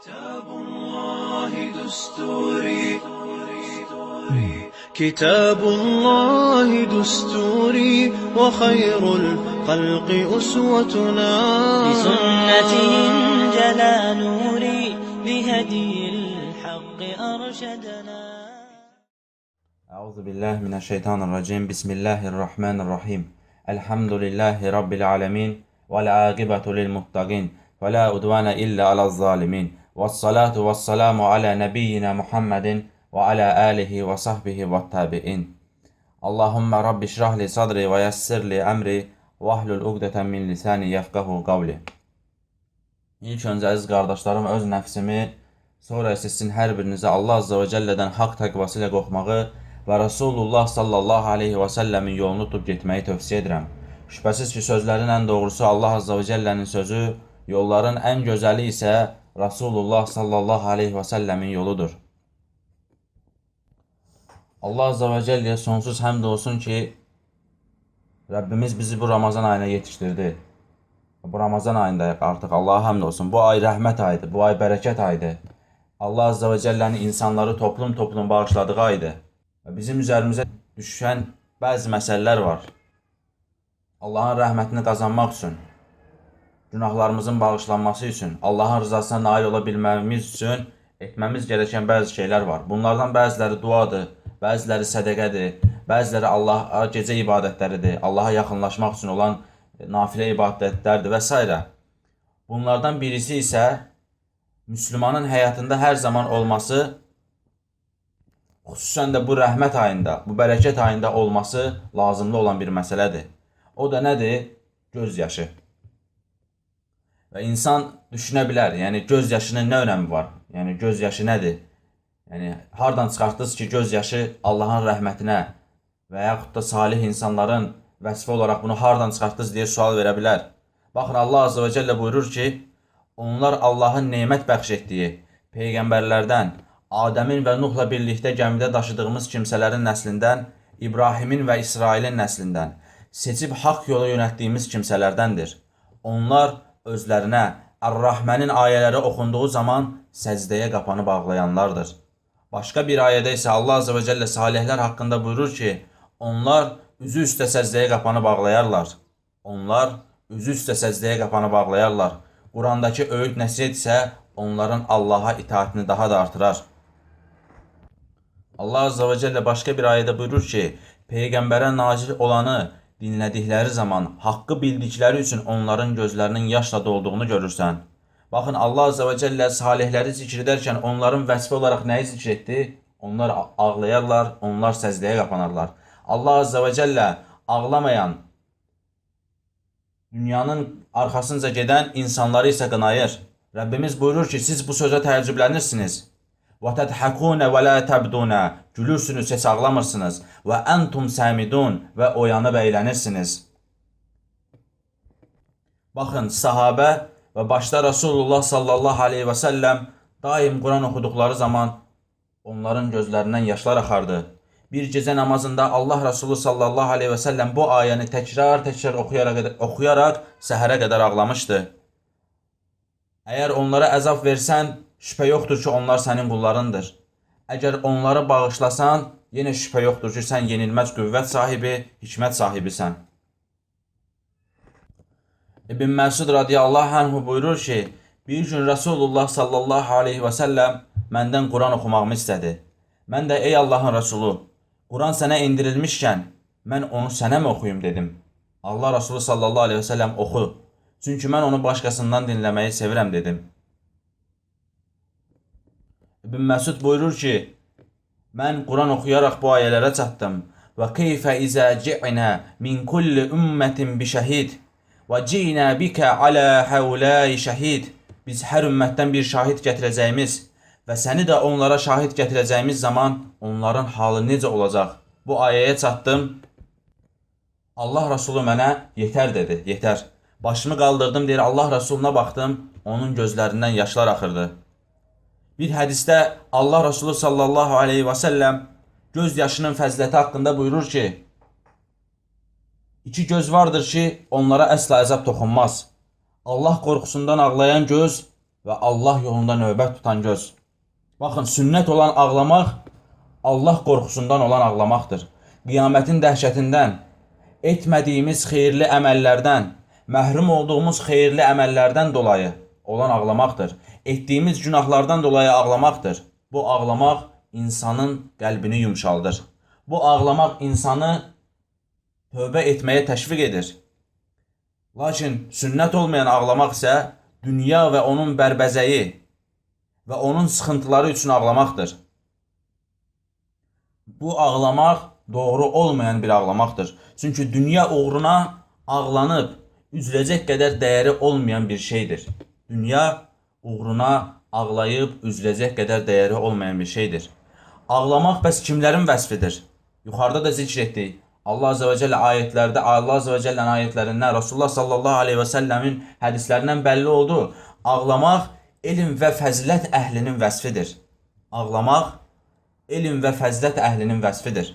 كتاب الله دستوري كتاب الله دستوري وخير الخلق أسوتنا بسنته انجلى نوري بهدي الحق أرشدنا. أعوذ بالله من الشيطان الرجيم. بسم الله الرحمن الرحيم. الحمد لله رب العالمين والعاقبة للمتقين ولا عدوان إلا على الظالمين والصلاة والسلام على نبينا محمد وعلى آله وصحبه والتابعين. اللهم رب اشرح لي صدري ويسر لي أمري واhlul uqdeten min lisani yefqahu qavli. İlk öncə əziz qardaşlarım, öz nəfsimi, sonra isə sizin hər birinizə Allah Azza və Cəllədən haqq təqvası ilə qorxmağı və Rasulullah sallallahu aleyhi və səlləmin yolunu tutub getməyi tövsiyə edirəm. Şübhəsiz ki, sözlərin ən doğrusu Allah Azza və Cəllənin sözü, yolların ən gözəli isə Rasulullah sallallahu aleyhi və səlləmin yoludur. Allah Azza və Cəlləyə sonsuz həmd olsun ki, Rəbbimiz bizi bu Ramazan ayına yetişdirdi. Bu Ramazan ayındayıq artıq, Allah'a həmd olsun. Bu ay rəhmət ayıdır, bu ay bərəkət ayıdır. Allah Azza və Cəllənin insanları toplum bağışladığı aydır. Və bizim üzərimizə düşən bəzi məsələlər var. Allahın rəhmətini qazanmaq üçün, günahlarımızın bağışlanması üçün, Allahın rızasına nail ola bilməyimiz üçün etməmiz gerəkən bəzi şeylər var. Bunlardan bəziləri duadır, bəziləri sədəqədir, bəziləri Allah'a gecə ibadətləridir, Allah'a yaxınlaşmaq üçün olan nafilə ibadətlərdir və s. Bunlardan birisi isə Müslümanın həyatında hər zaman olması, xüsusən də bu rəhmət ayında, bu bərəkət ayında olması lazımlı olan bir məsələdir. O da nədir? Göz yaşı. Və insan düşünə bilər, yəni göz yaşının nə önəmi var? Yəni göz yaşı nədir? Yəni hardan çıxartdınız ki, göz yaşı Allahın rəhmətinə və yaxud da salih insanların vəsfi olaraq bunu hardan çıxartdınız deyə sual verə bilər. Baxın, Allah Azza və Cəllə buyurur ki, onlar Allahın nemət bəxş etdiyi peyğəmbərlərdən, Adəmin və Nuhla birlikdə gəmidə daşıdığımız kimsələrin nəslindən, İbrahimin və İsrailin nəslindən, seçib haqq yola yönəltdiyimiz kimsələrdəndir. Onlar özlərinə Ər-Rəhmənin ayələri oxunduğu zaman səcdəyə qapanıb ağlayanlardır. Başqa bir ayədə isə Allah Azza və Cəllə salihlər haqqında buyurur ki, onlar üzü üstə səcdəyə qapanıb ağlayarlar. Onlar üzü üstə səcdəyə qapanıb ağlayarlar. Qurandakı öyüd nəsihət isə onların Allaha itaatini daha da artırar. Allah Azza və Cəllə başqa bir ayədə buyurur ki, Peyğəmbərə nazil olanı dinlədikləri zaman haqqı bildikləri üçün onların gözlərinin yaşla dolduğunu görürsən. Baxın, Allah Azza və Cəllə salihləri zikr edərkən onların vəsfi olaraq nəyi zikr etdi? Onlar ağlayarlar, onlar səcdəyə qapanarlar. Allah Azza və Cəllə ağlamayan, dünyanın arxasınca gedən insanları isə qınayır. Rəbbimiz buyurur ki, siz bu sözə təəccüblənirsiniz. وَتَدْحَكُونَ وَلَا تَبْدُونَ Gülürsünüz, heç ağlamırsınız. وَأَنْتُمْ سَامِدُونَ Və oyanıb əylənirsiniz. Baxın, sahabə və başda Rasulullah sallallahu aleyhi və səlləm daim Quran oxuduqları zaman onların gözlərindən yaşlar axardı. Bir gecə namazında Allah Rasulü sallallahu aleyhi və səlləm bu ayəni təkrar oxuyaraq səhərə qədər ağlamışdı. Əgər onlara əzab versən, şübhə yoxdur ki, onlar sənin qullarındır. Əgər onları bağışlasan, yenə şübhə yoxdur ki, sən yenilməz qüvvət sahibi, hikmət sahibisən. İbn Məsud radiyallahu anhu buyurur ki, bir gün Rasulullah sallallahu aleyhi və səlləm məndən Quran oxumağımı istədi. Mən də, ey Allahın Rasulü, Quran sənə indirilmişkən, mən onu sənə mi oxuyum dedim. Allah Rasulü sallallahu aleyhi və səlləm oxu, çünki mən onu başqasından dinləməyi sevirəm dedim. İbn Məsud buyurur ki, mən Quran oxuyaraq bu ayələrə çatdım. Və keyfə izə ci'nə min kulli ümmətin bi şəhid və ci'nə bikə alə həuləyi şəhid. Biz hər ümmətdən bir şahid gətirəcəyimiz və səni də onlara şahid gətirəcəyimiz zaman onların halı necə olacaq? Bu ayəyə çatdım. Allah Rasulü mənə yetər dedi, yetər. Başımı qaldırdım, deyir, Allah Rasuluna baxdım, onun gözlərindən yaşlar axırdı. Bir hədisdə Allah Rasulü sallallahu aleyhi və səlləm göz yaşının fəziləti haqqında buyurur ki, iki göz vardır ki, onlara əsla əzab toxunmaz. Allah qorxusundan ağlayan göz və Allah yolunda növbət tutan göz. Baxın, sünnət olan ağlamaq Allah qorxusundan olan ağlamaqdır. Qiyamətin dəhşətindən, etmədiyimiz xeyirli əməllərdən, məhrum olduğumuz xeyirli əməllərdən dolayı olan ağlamaqdır. Etdiyimiz günahlardan dolayı ağlamaqdır. Bu ağlamaq insanın qəlbini yumşaldır. Bu ağlamaq insanı tövbə etməyə təşviq edir. Lakin sünnət olmayan ağlamaq isə dünya və onun bərbəzəyi və onun sıxıntıları üçün ağlamaqdır. Bu ağlamaq doğru olmayan bir ağlamaqdır. Çünki dünya uğruna ağlanıb üzüləcək qədər dəyəri olmayan bir şeydir. Dünya uğruna ağlayıb üzüləcək qədər dəyəri olmayan bir şeydir. Ağlamaq bəs kimlərin vəsfidir? Yuxarıda da zikr etdik. Allah Azze ve Celle ayetlərdə, Allah Azze ve Celle'nin ayetlərindən, Resulullah sallallahu aleyhi ve sellemin hədislərindən bəlli oldu. Ağlamaq elm və fəzilət əhlinin vəsfidir. Ağlamaq elm və fəzilət əhlinin vəsfidir.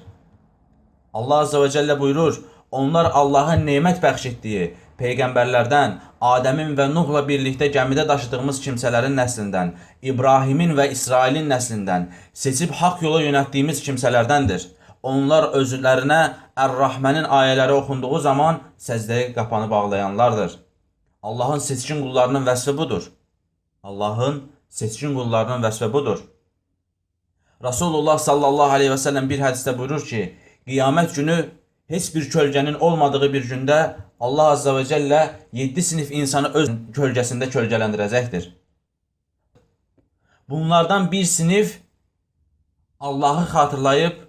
Allah Azze ve Celle buyurur, onlar Allahın nemət bəxş etdiyi peyğəmbərlərdən, Adəmin və Nuhla birlikdə gəmidə daşıdığımız kimsələrin nəslindən, İbrahimin və İsrailin nəslindən, seçib haqq yola yönətdiyimiz kimsələrdəndir. Onlar özlərinə Ər-Rahmənin ayələri oxunduğu zaman səcdəyə qapanıb ağlayanlardır. Allahın seçkin qullarının vəsfi budur. Allahın seçkin qullarının vəsfi budur. Rasulullah sallallahu aleyhi və səlləm bir hədisdə buyurur ki, qiyamət günü heç bir kölgənin olmadığı bir gündə Allah Azze ve Celle 7 sinif insanı öz kölgəsində kölgələndirəcəkdir. Bunlardan bir sinif Allahı xatırlayıb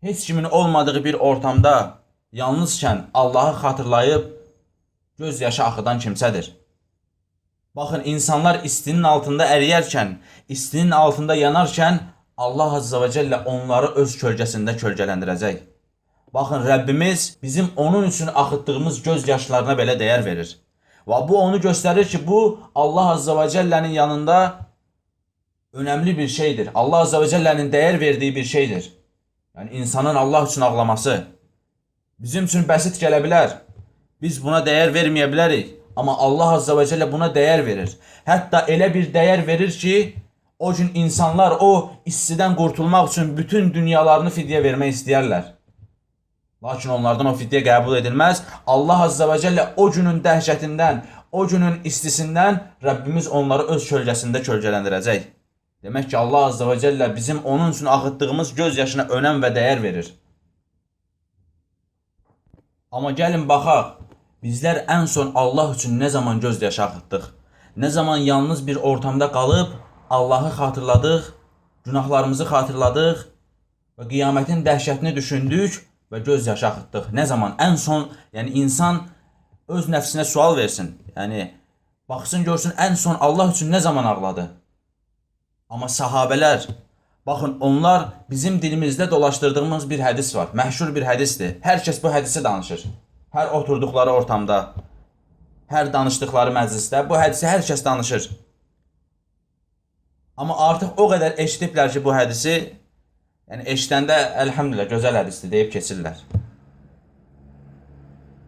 heç kimin olmadığı bir ortamda yalnızkən Allahı xatırlayıb göz yaşı axıdan kimsədir. Baxın, insanlar istinin altında əriyərkən, istinin altında yanarkən Allah Azze ve Celle onları öz kölgəsində kölgələndirəcək. Baxın, Rəbbimiz bizim onun üçün axıtdığımız göz yaşlarına belə dəyər verir. Və bu onu göstərir ki, bu Allah Azze ve Celle'nin yanında önemli bir şeydir. Allah Azze ve Celle'nin dəyər verdiyi bir şeydir. Yəni insanın Allah üçün ağlaması bizim üçün bəsit gələ bilər. Biz buna dəyər verməyə bilərik. Amma Allah Azze ve Celle buna dəyər verir. Hətta elə bir dəyər verir ki, o gün insanlar o istidən qurtulmaq üçün bütün dünyalarını fidyə vermək istəyərlər. Lakin onlardan o fidyə qəbul edilməz. Allah Azze ve Celle o günün dəhşətindən, o günün istisindən Rəbbimiz onları öz kölgəsində kölgələndirəcək. Demək ki, Allah Azze ve Celle bizim onun üçün axıtdığımız göz yaşına önəm və dəyər verir. Amma gəlin baxaq, bizlər ən son Allah üçün nə zaman göz yaşı axıtdıq? Nə zaman yalnız bir ortamda qalıb Allahı xatırladıq, günahlarımızı xatırladıq və qiyamətin dəhşətini düşündük və göz yaşı axıtdıq? Nə zaman? Ən son, yəni insan öz nəfsinə sual versin. Yəni, baxsın, görsün, ən son Allah üçün nə zaman ağladı? Amma sahabələr, baxın, onlar bizim dilimizdə dolaşdırdığımız bir hədis var. Məşhur bir hədisdir. Hər kəs bu hədisi danışır. Hər oturduqları ortamda, hər danışdıqları məclisdə bu hədisi hər kəs danışır. Amma artıq o qədər eşitiblər ki, bu hədisi, yəni eşidəndə əlhəmdülillah gözəl hədisdir deyib keçirlər.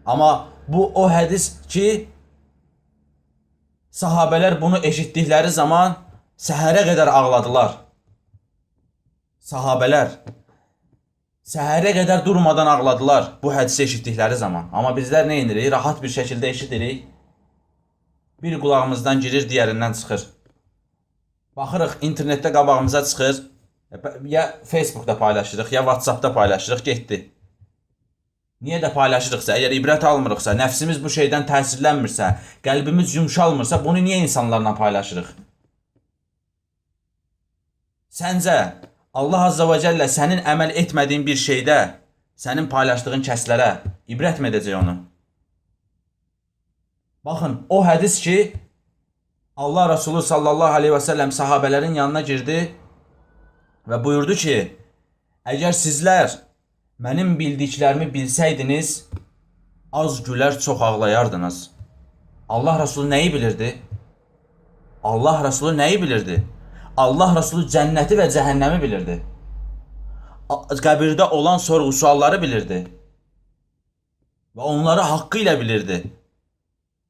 Amma bu o hədis ki, sahabələr bunu eşitdikləri zaman səhərə qədər ağladılar. Sahabələr səhərə qədər durmadan ağladılar bu hədisi eşitdikləri zaman. Amma bizlər nə edirik? Rahat bir şəkildə eşidirik. Bir qulağımızdan girir, digərindən çıxır. Baxırıq, internetdə qabağımıza çıxır. Ya Facebookda paylaşırıq, ya WhatsAppda paylaşırıq, getdi. Niyə də paylaşırıqsa, əgər ibrət almırıqsa, nəfsimiz bu şeydən təsirlənmirsə, qəlbimiz yumşalmırsa, bunu niyə insanlarla paylaşırıq? Səncə, Allah Azze ve Celle sənin əməl etmədiyin bir şeydə, sənin paylaşdığın kəslərə ibrət mi edəcək onu? Baxın, o hədis ki, Allah Resulü sallallahu aleyhi ve sellem sahabələrin yanına girdi və buyurdu ki, əgər sizlər mənim bildiklərimi bilsəydiniz, az gülər, çox ağlayardınız. Allah Resulü nəyi bilirdi? Allah Resulü nəyi bilirdi? Allah Resulü cənnəti və cəhənnəmi bilirdi. Qəbirdə olan sorğu-sualları bilirdi. Və onları haqqı ilə bilirdi.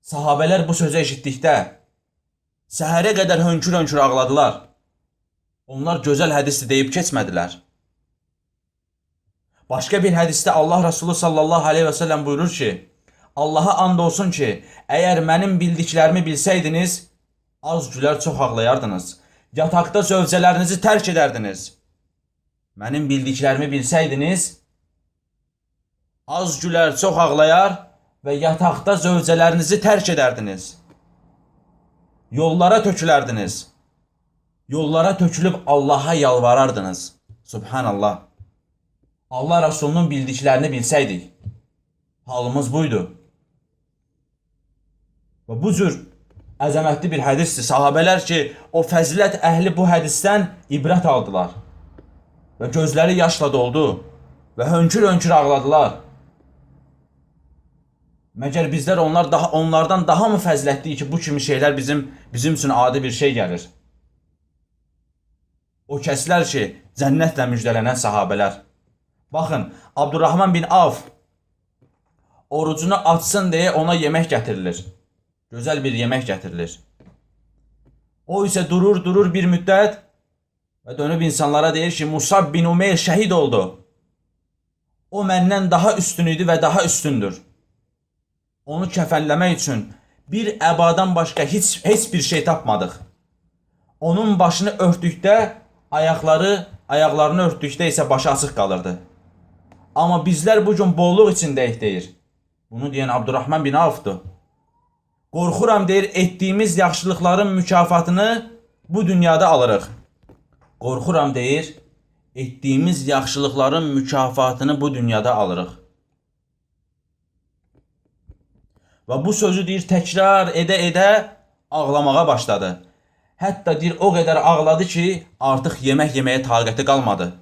Sahabələr bu sözü eşitdikdə, Səhərə qədər hönkür-hönkür ağladılar. Onlar gözəl hədisdir deyib keçmədilər. Başqa bir hədisdə Allah Resulü sallallahu aleyhi və səlləm buyurur ki, Allaha and olsun ki, əgər mənim bildiklərimi bilsəydiniz, az gülər çox ağlayardınız. Yataqda zövcələrinizi tərk edərdiniz. Mənim bildiklərimi bilsəydiniz, az gülər çox ağlayar və yataqda zövcələrinizi tərk edərdiniz. Yollara tökülərdiniz. Yollara tökülüb Allaha yalvarardınız. Subhanallah. Allah Resulünün bildiklərini bilsəydik, halımız buydu. Və bu cür əzəmətli bir hədisdir. Sahabələr ki, o fəzilət əhli bu hədisdən ibrət aldılar. Və gözləri yaşla doldu. Və hönkür-hönkür ağladılar. Məgər bizlər onlardan daha mı fəzilətliyik ki, bu kimi şeylər bizim üçün adi bir şey gəlir? O kəslər ki, cənnətlə müjdələnən sahabələr. Baxın, Abdurrahman bin Avf orucunu açsın deyə ona yemək gətirilir. Gözəl bir yemək gətirilir. O isə durur bir müddət və dönüb insanlara deyir ki, Musab bin Umeyr şəhid oldu. O məndən daha üstün idi və daha üstündür. Onu kəfənləmək üçün bir əbadan başqa heç bir şey tapmadıq. Onun başını örtdükdə, ayaqlarını örtdükdə isə başı açıq qalırdı. Amma bizlər bu gün bolluq içindəyik deyir. Bunu deyən Abdurrahman bin Avf'dur. Qorxuram deyir, etdiyimiz yaxşılıqların mükafatını bu dünyada alırıq. Qorxuram deyir, etdiyimiz yaxşılıqların mükafatını bu dünyada alırıq. Və bu sözü deyir, təkrar edə ağlamağa başladı. Hətta deyir, o qədər ağladı ki, artıq yemək yeməyə taqəti qalmadı.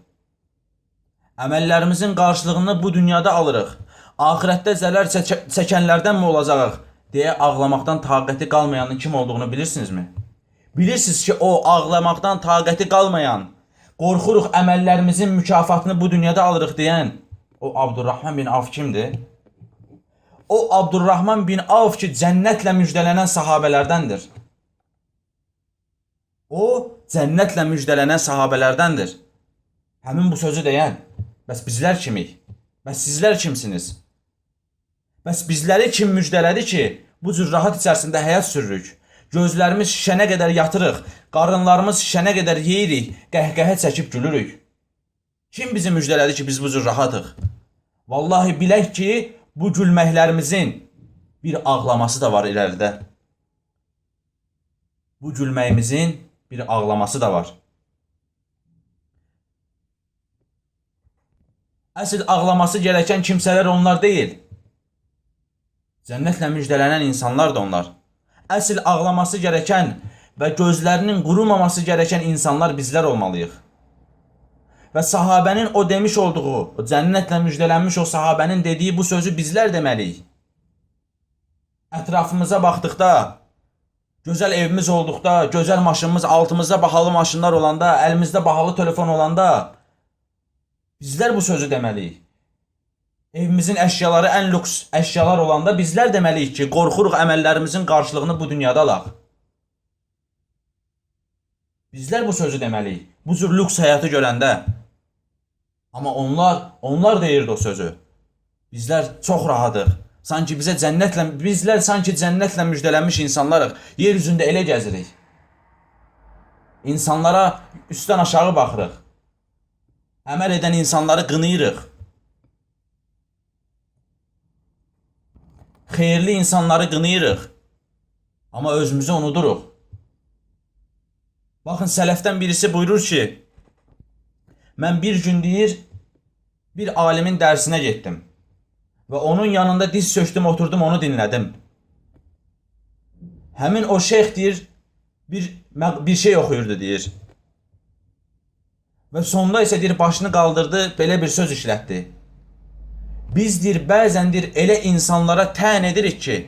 Əməllərimizin qarşılığını bu dünyada alırıq. Axirətdə zərər çəkənlərdən mi olacağıq? Deyə ağlamaqdan taqəti qalmayanın kim olduğunu bilirsinizmi? Bilirsiniz ki, o ağlamaqdan taqəti qalmayan, qorxuruq əməllərimizin mükafatını bu dünyada alırıq deyən o Abdurrahman bin Avf kimdir? O Abdurrahman bin Avf ki, cənnətlə müjdələnən sahabələrdəndir. O, cənnətlə müjdələnən sahabələrdəndir. Həmin bu sözü deyən, bəs bizlər kimik? Bəs sizlər kimsiniz? Bəs bizləri kim müjdələdi ki, bu cür rahat içərisində həyat sürürük? Gözlərimiz şişənə qədər yatırıq, qarınlarımız şişənə qədər yeyirik, qəhqəhə çəkib gülürük. Kim bizi müjdələdi ki, biz bu cür rahatıq? Vallahi bilək ki, bu gülməklərimizin bir ağlaması da var iləridə. Bu gülməyimizin bir ağlaması da var. Əsl ağlaması gerəkən kimsələr onlar deyil. Cənnətlə müjdələnən insanlar da onlar. Əsl ağlaması gerəkən və gözlərinin qurumaması gerəkən insanlar bizlər olmalıyıq. Və sahabənin o demiş olduğu, o cənnətlə müjdələnmiş o sahabənin dediyi bu sözü bizlər deməliyik. Ətrafımıza baxdıqda, gözəl evimiz olduqda, gözəl maşınımız, altımızda bahalı maşınlar olanda, əlimizdə bahalı telefon olanda, bizlər bu sözü deməliyik. Evimizin əşyaları ən lüks əşyalar olanda bizlər deməliyik ki, qorxuruq əməllərimizin qarşılığını bu dünyada alaq. Bizlər bu sözü deməliyik. Bu cür lüks həyatı görəndə. Amma onlar deyirdi o sözü. Bizlər çox rahatıq. Bizlər sanki cənnətlə müjdələnmiş insanlarıq. Yer üzündə elə gəzirik. İnsanlara üstdən aşağı baxırıq. Əməl edən insanları qınayırıq. Xeyirli insanları qınayırıq. Amma özümüzü unuduruq. Baxın, sələfdən birisi buyurur ki, mən bir gün deyir, bir alimin dərsinə getdim. Və onun yanında diz söktüm, oturdum, onu dinlədim. Həmin o şeyx deyir, bir şey oxuyurdu deyir. Və sonunda isə deyir, başını qaldırdı, belə bir söz işlətdi. Biz deyir, bəzən deyir, elə insanlara tən edirik ki,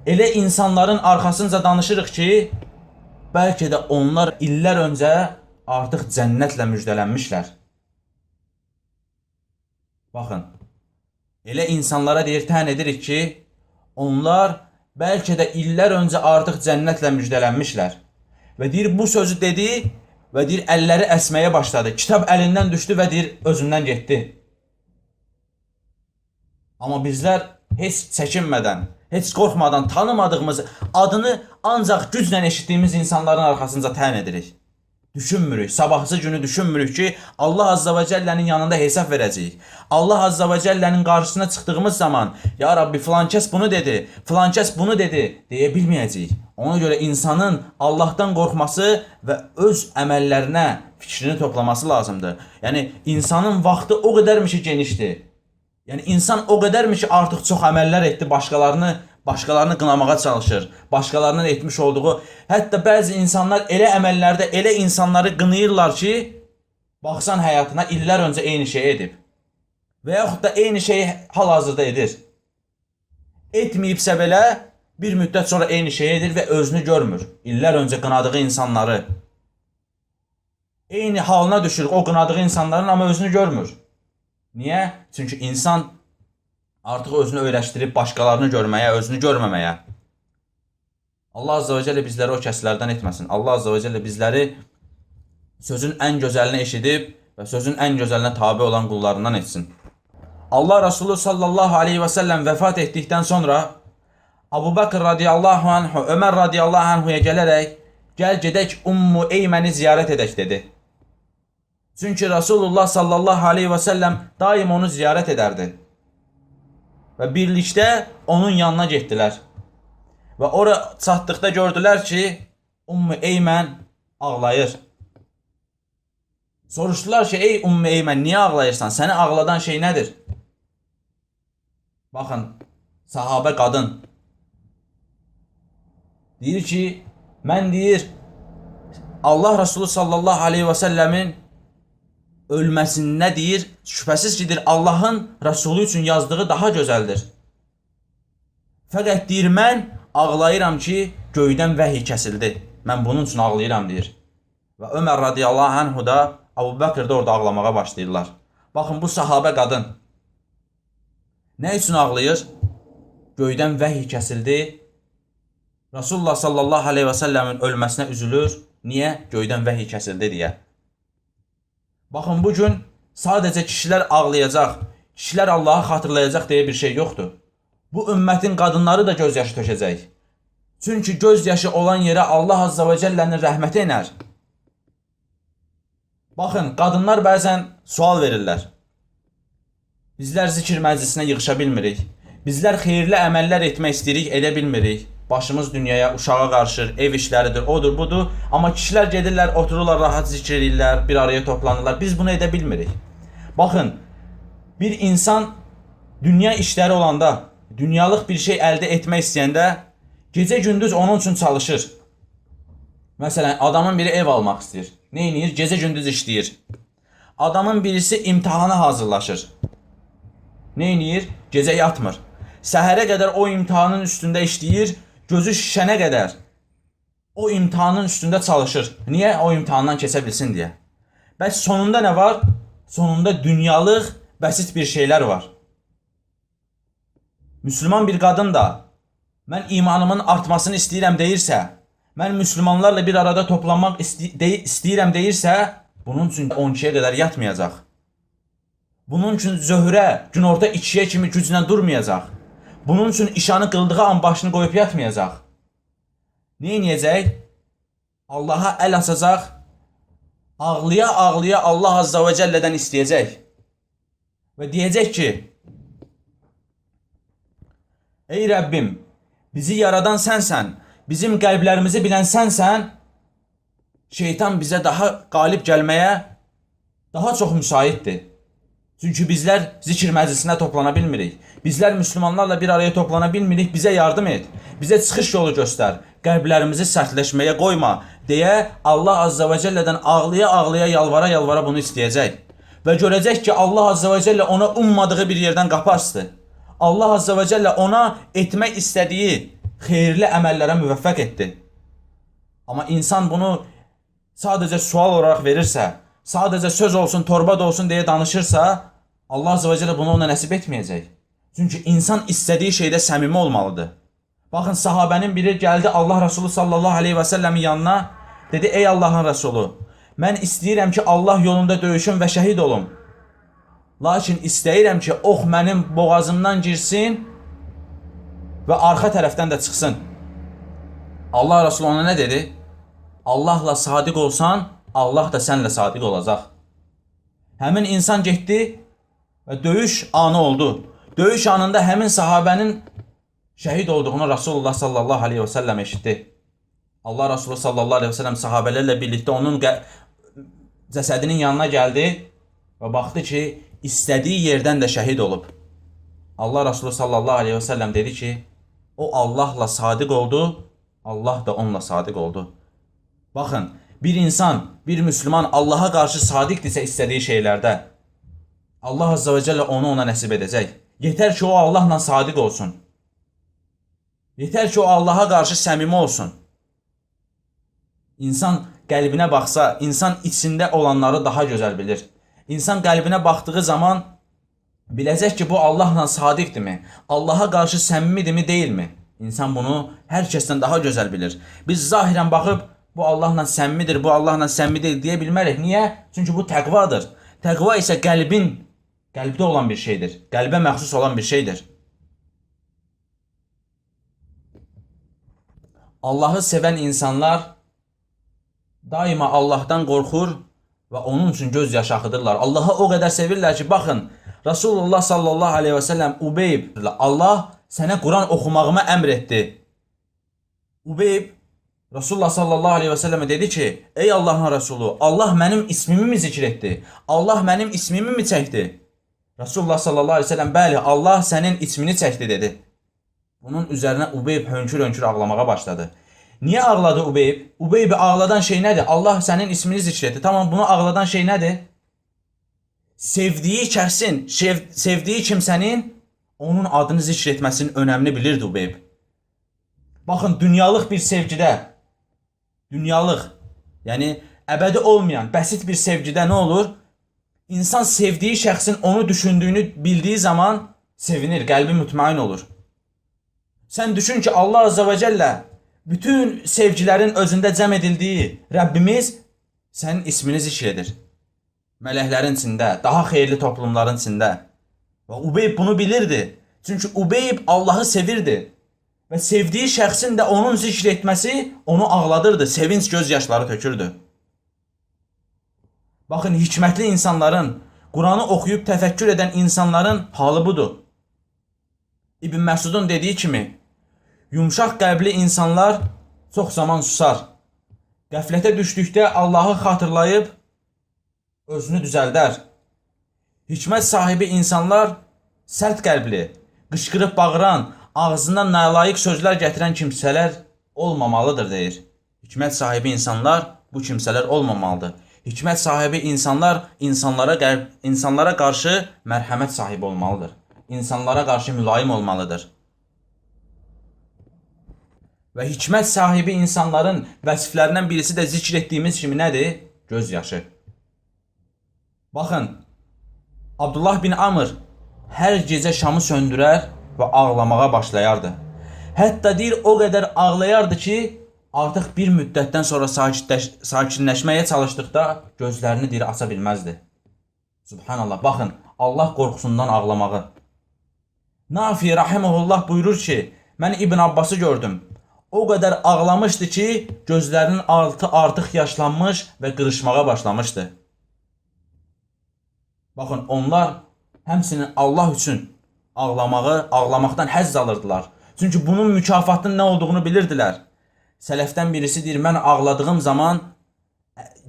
elə insanların arxasınca danışırıq ki, bəlkə də onlar illər öncə artıq cənnətlə müjdələnmişlər. Baxın, elə insanlara deyir, tən edirik ki, onlar bəlkə də illər öncə artıq cənnətlə müjdələnmişlər. Və deyir, bu sözü dedi və deyir, əlləri əsməyə başladı. Kitab əlindən düşdü və deyir, özündən getdi. Amma bizlər heç çəkinmədən, heç qorxmadan tanımadığımız, adını ancaq güclə eşitdiyimiz insanların arxasınca tən edirik. Düşünmürük, sabahsı günü düşünmürük ki, Allah Azza və Cəllənin yanında hesab verəcəyik. Allah Azza və Cəllənin qarşısına çıxdığımız zaman, ya Rabbi filan kəs bunu dedi, filan kəs bunu dedi, deyə bilməyəcəyik. Ona görə insanın Allahdan qorxması və öz əməllərinə fikrini toplaması lazımdır. Yəni, insanın vaxtı o qədərmiş ki, genişdir. Yəni, insan o qədərmiş ki, artıq çox əməllər etdi, başqalarını qınamağa çalışır. Başqalarının etmiş olduğu, hətta bəzi insanlar elə əməllərdə elə insanları qınayırlar ki, baxsan həyatına illər öncə eyni şeyi edib. Və yaxud da eyni şeyi hal-hazırda edir. Etməyibsə belə bir müddət sonra eyni şeyi edir və özünü görmür. İllər öncə qınadığı insanları. Eyni halına düşür o qınadığı insanların, amma özünü görmür. Niyə? Çünki insan artıq özünü öyrəşdirib başqalarını görməyə, özünü görməməyə. Allah Azza və Cəllə bizləri o kəslərdən etməsin. Allah Azza və Cəllə bizləri sözün ən gözəlini eşidib və sözün ən gözəlinə tabi olan qullarından etsin. Allah Resulü sallallahu aleyhi və səlləm vəfat etdikdən sonra Abu Bakr radiyallahu anhu, Ömər radiyallahu anhuya gələrək gəl gedək Ummu Eyməni ziyarət edək dedi. Çünki Resulullah sallallahu aleyhi və səlləm daim onu ziyarət edərdi. Və birlikdə onun yanına getdilər. Və ora çatdıqda gördülər ki, Ummu Eymən ağlayır. Soruşdular ki, ey Ummu Eymən, niyə ağlayırsan? Səni ağladan şey nədir? Baxın, sahabə qadın deyir ki, mən deyir, Allah Resulü sallallahu aleyhi və səlləmin ölməsində deyir, şübhəsiz ki, Allahın Rəsulü üçün yazdığı daha gözəldir. Fəqət deyir, mən ağlayıram ki, göydən vəhiy kəsildi. Mən bunun üçün ağlayıram deyir. Və Ömər radiyallahu anhu da, Abu Bakr da orada ağlamağa başlayırlar. Baxın, bu sahabə qadın nə üçün ağlayır? Göydən vəhiy kəsildi. Rasulullah sallallahu aleyhi və səlləmin ölməsinə üzülür. Niyə? Göydən vəhiy kəsildi deyə. Baxın, bugün sadəcə kişilər ağlayacaq, kişilər Allahı xatırlayacaq deyə bir şey yoxdur. Bu ümmətin qadınları da gözyaşı tökəcək. Çünki gözyaşı olan yerə Allah Azza və Cəllənin rəhməti iner. Baxın, qadınlar bəzən sual verirlər. Bizlər zikir məclisinə yığışa bilmirik. Bizlər xeyirli əməllər etmək istəyirik, edə bilmirik. Başımız dünyaya, uşağa qarışır, ev işləridir, odur, budur. Amma kişilər gedirlər, otururlar, rahat zikr edirlər, bir araya toplanırlar. Biz bunu edə bilmirik. Baxın, bir insan dünya işləri olanda, dünyalıq bir şey əldə etmək istəyəndə, gecə-gündüz onun üçün çalışır. Məsələn, adamın biri ev almaq istəyir. Nə edir? Gecə-gündüz işləyir. Adamın birisi imtahana hazırlaşır. Nə edir? Gecə yatmır. Səhərə qədər o imtahanın üstündə işləyir, gözü şişənə qədər o imtahanın üstündə çalışır. Niyə? O imtahandan keçə bilsin deyə. Bəs sonunda nə var? Sonunda dünyalıq, bəsit bir şeylər var. Müslüman bir qadın da mən imanımın artmasını istəyirəm deyirsə, mən müsəlmanlarla bir arada toplanmaq istəyirəm deyirsə, bunun üçün 12-yə qədər yatmayacaq. Bunun üçün zöhrə, günorta 2-yə kimi güclə durmayacaq. Bunun üçün işanı qıldığı an başını qoyub yatmayacaq. Nə edəcək? Allaha əl açacaq, ağlaya-ağlaya Allah Azza və Cəllədən istəyəcək. Və deyəcək ki, ey Rəbbim, bizi yaradan sənsən, bizim qəlblərimizi bilən sənsən, şeytan bizə daha qalib gəlməyə daha çox müsaitdir. Çünki bizlər zikir məclisinə toplana bilmirik. Bizlər müsəlmanlarla bir araya toplana bilmirik. Bizə yardım et. Bizə çıxış yolu göstər. Qəlblərimizi sərtləşməyə qoyma deyə Allah Azza və Cəllədən ağlaya-ağlaya, yalvara-yalvara bunu istəyəcək. Və görəcək ki, Allah Azza və Cəllə ona ummadığı bir yerdən qapı açdı. Allah Azza və Cəllə ona etmək istədiyi xeyirli əməllərə müvəffəq etdi. Amma insan bunu sadəcə sual olaraq verirsə, sadəcə söz olsun, torba da olsun deyə danışırsa, Allah Azza və Cəllə bunu ona nəsib etməyəcək. Çünki insan istədiyi şeydə səmimi olmalıdır. Baxın, sahabənin biri gəldi Allah Resulü sallallahu aleyhi və səlləmin yanına. Dedi, ey Allahın Resulü, mən istəyirəm ki, Allah yolunda döyüşüm və şəhid olum. Lakin istəyirəm ki, ox mənim boğazımdan girsin və arxa tərəfdən də çıxsın. Allah Resulü ona nə dedi? Allahla sadiq olsan, Allah da sənlə sadiq olacaq. Həmin insan getdi və döyüş anı oldu. Döyüş anında həmin sahabənin şəhid olduğunu Rasulullah sallallahu aleyhi və səlləm eşitdi. Allah Resulü sallallahu aleyhi və səlləm sahabələrlə birlikdə onun cəsədinin yanına gəldi və baxdı ki, istədiyi yerdən də şəhid olub. Allah Resulü sallallahu aleyhi və səlləm dedi ki, o Allahla sadiq oldu, Allah da onunla sadiq oldu. Baxın, bir insan, bir Müslüman Allaha qarşı sadiqdirsə istədiyi şeylərdə, Allah Azza və Cəllə onu ona nəsib edəcək. Yetər ki, o Allahla sadiq olsun. Yetər ki, o Allaha qarşı səmimi olsun. İnsan qəlbinə baxsa, insan içində olanları daha gözəl bilir. İnsan qəlbinə baxdığı zaman biləcək ki, bu Allahla sadiqdirmi? Allaha qarşı səmimidirmi, deyilmi? İnsan bunu hər kəsdən daha gözəl bilir. Biz zahirən baxıb, bu Allahla səmimidir, bu Allahla səmimi deyil deyə bilmərik. Niyə? Çünki bu təqvadır. Təqva isə qəlbdə olan bir şeydir. Qəlbə məxsus olan bir şeydir. Allahı sevən insanlar daima Allahdan qorxur və onun üçün göz yaşı axıdırlar. Allahı o qədər sevirlər ki, baxın, Rasulullah sallallahu aleyhi və səlləm Ubeyb, Allah sənə Quran oxumağıma əmr etdi. Ubeyb, Rasulullah sallallahu aleyhi və səlləmə dedi ki, ey Allahın Rasulü, Allah mənim ismimi mi zikr etdi? Allah mənim ismimi mi çəkdi? Rasulullah sallallahu aleyhi və səlləm, bəli, Allah sənin ismini çəkdi, dedi. Bunun üzərinə Ubeyb hönkür-hönkür ağlamağa başladı. Niyə ağladı Ubeyb? Ubeybi ağladan şey nədir? Allah sənin ismini zikr etdi. Tamam, bunu ağladan şey nədir? Sevdiyi kəsin, sevdiyi kimsənin onun adını zikr etməsinin önəmini bilirdi Ubeyb. Baxın, dünyalıq bir sevgidə, yəni əbədi olmayan, bəsit bir sevgidə nə olur? İnsan sevdiyi şəxsin onu düşündüyünü bildiyi zaman sevinir, qəlbi mutmain olur. Sən düşün ki, Allah Azza və Cəllə bütün sevgilərin özündə cəm edildiyi Rəbbimiz sənin ismini zikr edir. Mələklərin içində, daha xeyirli toplumların içində. Və Ubeyb bunu bilirdi. Çünki Ubeyb Allahı sevirdi. Və sevdiyi şəxsin də onun zikr etməsi onu ağladırdı, sevinç gözyaşları tökürdü. Baxın, hikmətli insanların, Quranı oxuyub təfəkkür edən insanların halı budur. İbn Məsudun dediyi kimi, yumşaq qəlbli insanlar çox zaman susar. Qəflətə düşdükdə Allahı xatırlayıb özünü düzəldər. Hikmət sahibi insanlar sərt qəlbli, qışqırıb bağıran, ağzından nalayiq sözlər gətirən kimsələr olmamalıdır, deyir. Hikmət sahibi insanlar bu kimsələr olmamalıdır. Hikmət sahibi insanlar insanlara qarşı mərhəmət sahibi olmalıdır. İnsanlara qarşı mülayim olmalıdır. Və hikmət sahibi insanların vəsiflərindən birisi də zikr etdiyimiz kimi nədir? Göz yaşı. Baxın, Abdullah bin Amr hər gecə şamı söndürər və ağlamağa başlayardı. Hətta deyir, o qədər ağlayardı ki, artıq bir müddətdən sonra sakinləşməyə çalışdıqda gözlərini deyir, aça bilməzdi. Subhanallah, baxın, Allah qorxusundan ağlamağı. Nafi rahimehullah buyurur ki, mən İbn Abbası gördüm. O qədər ağlamışdı ki, gözlərinin altı artıq yaşlanmış və qırışmağa başlamışdı. Baxın, onlar həmsinin Allah üçün ağlamaqdan həzz alırdılar. Çünki bunun mükafatının nə olduğunu bilirdilər. Sələfdən birisi deyir, mən ağladığım zaman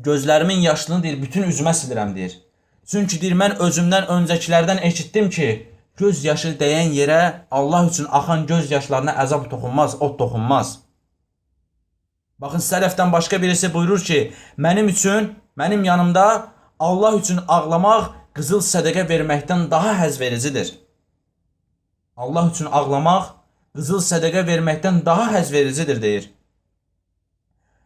gözlərimin yaşlını deyir, bütün üzümə silirəm, deyir. Çünki deyir, mən özümdən öncəkilərdən eşitdim ki, göz yaşı dəyən yerə Allah üçün axan göz yaşlarına əzab toxunmaz, ot toxunmaz. Baxın, sələfdən başqa birisi buyurur ki, mənim yanımda Allah üçün ağlamaq qızıl sədəqə verməkdən daha həzz vericidir. Allah üçün ağlamaq qızıl sədəqə verməkdən daha həzz vericidir, deyir.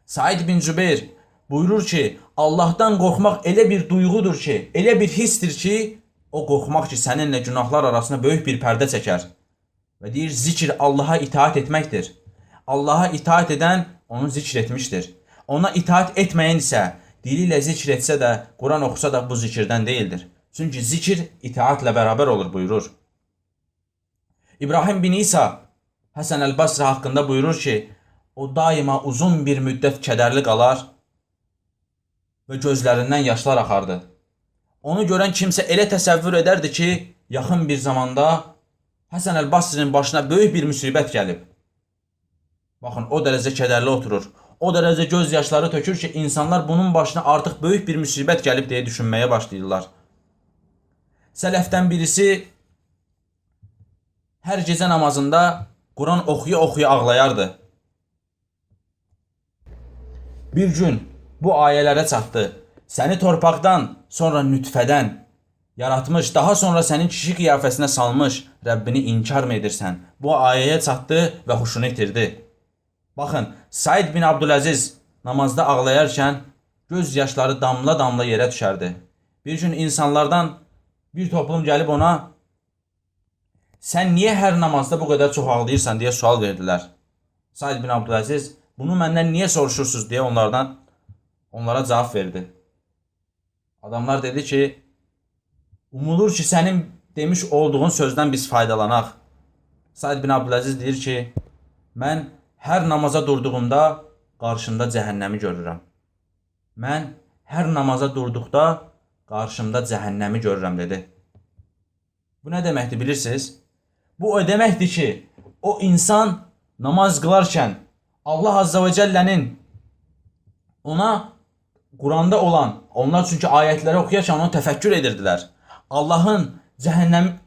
Said bin Cübeyr buyurur ki, Allahdan qorxmaq elə bir duyğudur ki, elə bir hissdir ki, o qorxmaq ki, səninlə günahlar arasında böyük bir pərdə çəkər. Və deyir, zikr Allaha itaat etməkdir. Allaha itaat edən onu zikr etmişdir. Ona itaat etməyən isə dili ilə zikr etsə də, Quran oxusa da bu zikirdən deyildir. Çünki zikr itaatlə bərabər olur buyurur. İbrahim bin İsa Həsən el-Basri haqqında buyurur ki, o daima uzun bir müddət kədərli qalar və gözlərindən yaşlar axardı. Onu görən kimsə elə təsəvvür edərdi ki, yaxın bir zamanda Həsən el-Basrinin başına böyük bir müsibət gəlib. Baxın, o dərəcə kədərli oturur. O dərəcə göz yaşları tökür ki, insanlar bunun başına artıq böyük bir müsibət gəlib deyə düşünməyə başlayırlar. Sələfdən birisi hər gecə namazında Quran oxuya-oxuya ağlayardı. Bir gün bu ayələrə çatdı. Səni torpaqdan, sonra nütfədən yaratmış, daha sonra sənin kişi qiyafəsinə salmış, Rəbbini inkar mı edirsən? Bu ayəyə çatdı və huşunu itirdi. Baxın, Said bin Abdüləziz namazda ağlayarkən göz yaşları damla-damla yerə düşərdi. Bir gün insanlardan bir toplum gəlib ona sən niyə hər namazda bu qədər çox ağlayırsan deyə sual verdilər. Said bin Abdüləziz bunu məndən niyə soruşursunuz deyə onlara cavab verdi. Adamlar dedi ki, umulur ki, sənin demiş olduğun sözdən biz faydalanaq. Said bin Abdüləziz deyir ki, mən hər namaza durduğumda qarşımda cəhənnəmi görürəm. Mən hər namaza durduqda qarşımda cəhənnəmi görürəm dedi. Bu nə deməkdir bilirsiniz? Bu o deməkdir ki, o insan namaz qılarkən Allah Azza və Cəllənin ona Quranda olan, onlar çünki ayətləri oxuyarkən onu təfəkkür edirdilər. Allah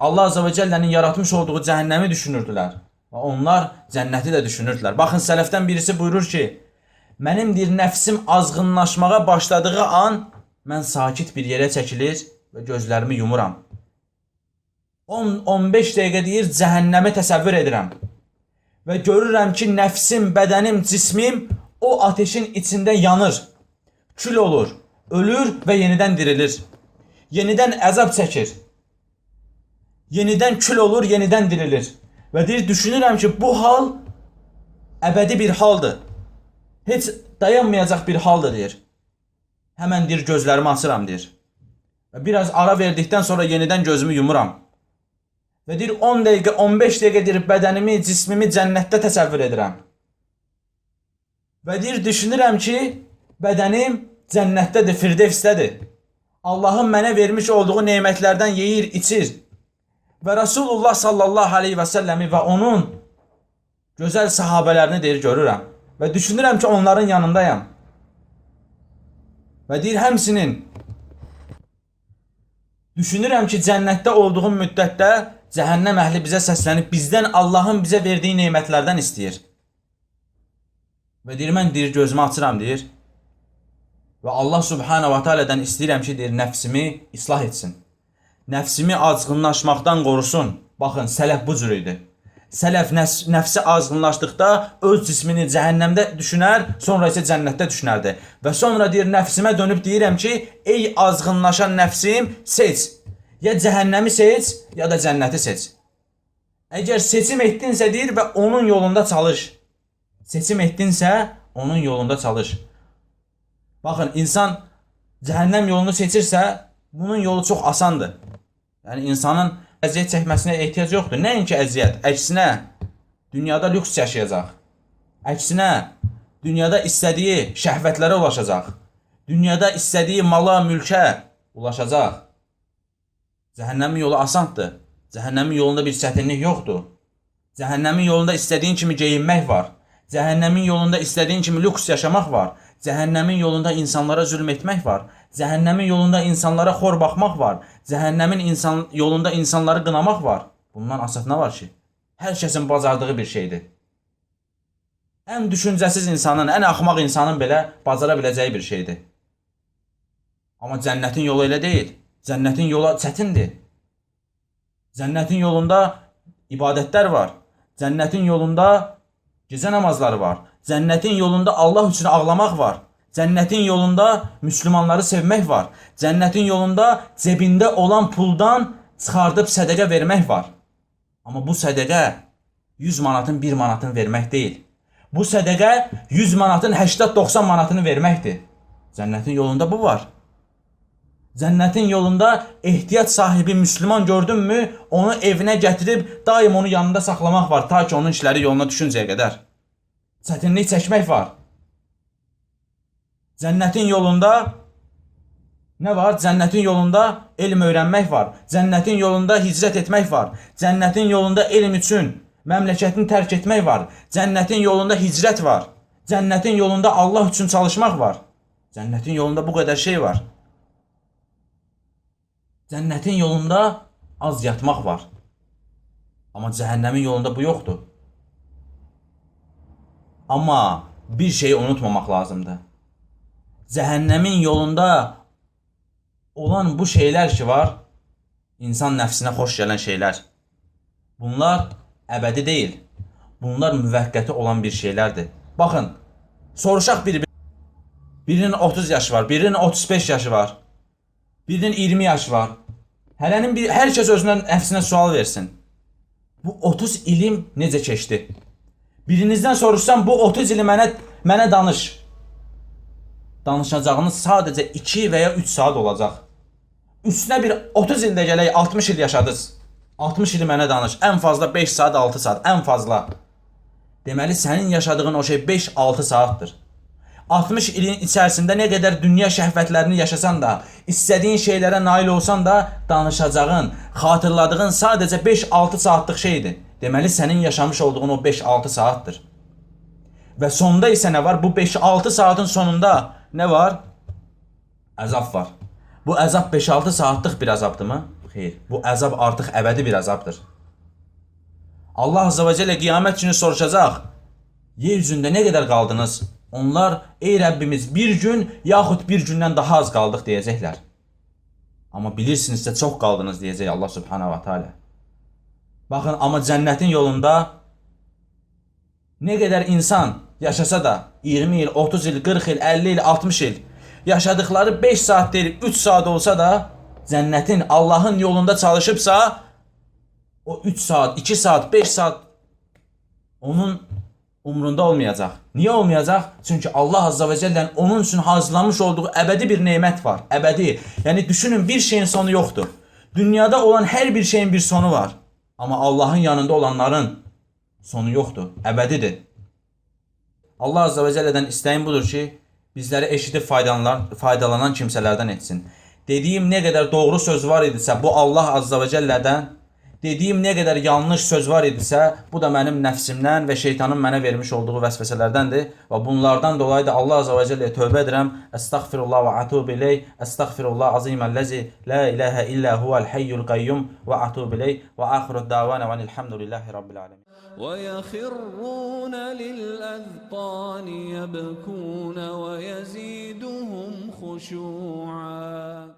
Azza və Cəllənin yaratmış olduğu cəhənnəmi düşünürdülər. Və onlar cənnəti də düşünürdülər. Baxın, sələfdən birisi buyurur ki, mənim deyir, nəfsim azğınlaşmağa başladığı an mən sakit bir yerə çəkilir və gözlərimi yumuram. 10-15 dəqiqə deyir, cəhənnəmi təsəvvür edirəm. Və görürəm ki, nəfsim, bədənim, cismim o ateşin içində yanır, kül olur, ölür və yenidən dirilir. Yenidən əzab çəkir. Yenidən kül olur, yenidən dirilir. Və deyir, düşünürəm ki, bu hal əbədi bir haldır. Heç dayanmayacaq bir haldır, deyir. Həmən deyir, gözlərimi açıram, deyir. Və biraz ara verdikdən sonra yenidən gözümü yumuram. Və deyir, 10 dəqiqə, 15 dəqiqə deyir, bədənimi, cismimi cənnətdə təsəvvür edirəm. Və deyir, düşünürəm ki, bədənim cənnətdədir, firdevsdədir. Allahın mənə vermiş olduğu nemətlərdən yeyir, içir. Və Rasulullah sallallahu aleyhi və səlləmi və onun gözəl sahabələrini deyir, görürəm. Və düşünürəm ki, onların yanındayam. Və deyir, həmsinin düşünürəm ki, cənnətdə olduğum müddətdə cəhənnəm əhli bizə səslənib, bizdən Allahın bizə verdiyi nemətlərdən istəyir. Və deyir, mən deyir, gözümü açıram, deyir. Və Allah subhanahu wa ta'alədən istəyirəm ki, deyir, nəfsimi islah etsin. Nəfsimi azğınlaşmaqdan qorusun. Baxın, sələf bu cür idi. Sələf nəfsi azğınlaşdıqda öz cismini cəhənnəmdə düşünər, sonra isə cənnətdə düşünərdi. Və sonra deyir, nəfsimə dönüb deyirəm ki, ey azğınlaşan nəfsim, seç. Ya cəhənnəmi seç, ya da cənnəti seç. Əgər seçim etdinsə, deyir, və onun yolunda çalış. Seçim etdinsə, onun yolunda çalış. Baxın, insan cəhənnəm yolunu seçirsə, bunun yolu çox asandır. Yəni, insanın əziyyət çəkməsinə ehtiyac yoxdur. Nəinki əziyyət, əksinə, dünyada lüks yaşayacaq. Əksinə, dünyada istədiyi şəhvətlərə ulaşacaq. Dünyada istədiyi mala, mülkə ulaşacaq. Cəhənnəmin yolu asandır. Cəhənnəmin yolunda bir çətinlik yoxdur. Cəhənnəmin yolunda istədiyin kimi geyinmək var. Cəhənnəmin yolunda istədiyin kimi lüks yaşamaq var. Cəhənnəmin yolunda insanlara zülm etmək var. Cəhənnəmin yolunda insanlara xor baxmaq var. Cəhənnəmin yolunda insanları qınamaq var. Bundan asat nə var ki? Hər kəsin bacardığı bir şeydir. Ən düşüncəsiz insanın, ən axmaq insanın belə bacara biləcəyi bir şeydir. Amma cənnətin yolu elə deyil. Cənnətin yolu çətindir. Cənnətin yolunda ibadətlər var. Cənnətin yolunda gecə namazları var. Cənnətin yolunda Allah üçün ağlamaq var. Cənnətin yolunda müsəlmanları sevmək var. Cənnətin yolunda cebində olan puldan çıxardıb sədəqə vermək var. Amma bu sədəqə 100 manatın 1 manatını vermək deyil. Bu sədəqə 100 manatın 80-90 manatını verməkdir. Cənnətin yolunda bu var. Cənnətin yolunda ehtiyac sahibi müsəlman gördünmü, onu evinə gətirib daim onu yanında saxlamaq var, ta ki onun işləri yoluna düşüncəyə qədər. Çətinlik çəkmək var. Cənnətin yolunda nə var? Cənnətin yolunda elm öyrənmək var. Cənnətin yolunda hicrət etmək var. Cənnətin yolunda elm üçün məmləkətini tərk etmək var. Cənnətin yolunda hicrət var. Cənnətin yolunda Allah üçün çalışmaq var. Cənnətin yolunda bu qədər şey var. Cənnətin yolunda az yatmaq var. Amma cəhənnəmin yolunda bu yoxdur. Amma bir şeyi unutmamaq lazımdır. Cəhənnəmin yolunda olan bu şeylər ki var, insan nəfsinə xoş gələn şeylər. Bunlar əbədi deyil. Bunlar müvəqqəti olan bir şeylərdir. Baxın, soruşaq birinin 30 yaşı var, birinin 35 yaşı var, birinin 20 yaşı var. Hər kəs özünə nəfsinə sual versin. Bu 30 ilim necə keçdi? Birinizdən soruşsam, bu 30 ili mənə danış. Danışacağınız sadəcə 2 və ya 3 saat olacaq. Üstünə bir 30 ildə gələk, 60 il yaşadınız. 60 ili mənə danış. Ən fazla 5 saat, 6 saat. Ən fazla. Deməli, sənin yaşadığın o şey 5-6 saatdır. 60 ilin içərisində nə qədər dünya şəhvətlərini yaşasan da, istədiyin şeylərə nail olsan da, danışacağın, xatırladığın sadəcə 5-6 saatlıq şeydir. Deməli, sənin yaşamış olduğun o 5-6 saatdır. Və sonda isə nə var? Bu 5-6 saatın sonunda nə var? Əzab var. Bu əzab 5-6 saatlıq bir əzabdırmı? Xeyr. Bu əzab artıq əbədi bir əzabdır. Allah Azze ve Celle qiyamət günü soruşacaq. Yer üzündə nə qədər qaldınız? Onlar, ey Rəbbimiz, bir gün yaxud bir gündən daha az qaldıq deyəcəklər. Amma bilirsinizsə çox qaldınız deyəcək Allah Subhanahu wa Ta'ala. Baxın, amma cənnətin yolunda nə qədər insan yaşasa da 20 il, 30 il, 40 il, 50 il, 60 il yaşadıkları 5 saat deyil, 3 saat olsa da cənnətin, Allahın yolunda çalışıbsa o 3 saat, 2 saat, 5 saat onun umrunda olmayacaq. Niyə olmayacaq? Çünki Allah Azze ve Celle'nin onun üçün hazırlamış olduğu əbədi bir nemət var. Əbədi. Yəni düşünün, bir şeyin sonu yoxdur. Dünyada olan hər bir şeyin bir sonu var. Amma Allahın yanında olanların sonu yoxdur. Əbədidir. Allah Azze ve Celle'dən istəyim budur ki, bizləri eşidib faydalanan kimsələrdən etsin. Dediyim nə qədər doğru söz var idisə, bu Allah Azze ve Celle'dən, dediyim nə qədər yanlış söz var idisə, bu da mənim nəfsimdən və şeytanın mənə vermiş olduğu vəsvəsələrdəndir. Və bunlardan dolayı da Allah Azze ve Celle'yə tövbə edirəm. Əstəğfirullah və atubu ileyh. Əstəğfirullah aziməlləzi la ilahə illə huvəl hayyul qayyum və atubu ileyh. Və axirud davana və elhamdülillahi rabbil alemin. ويخرون للأذقان يبكون ويزيدهم خشوعا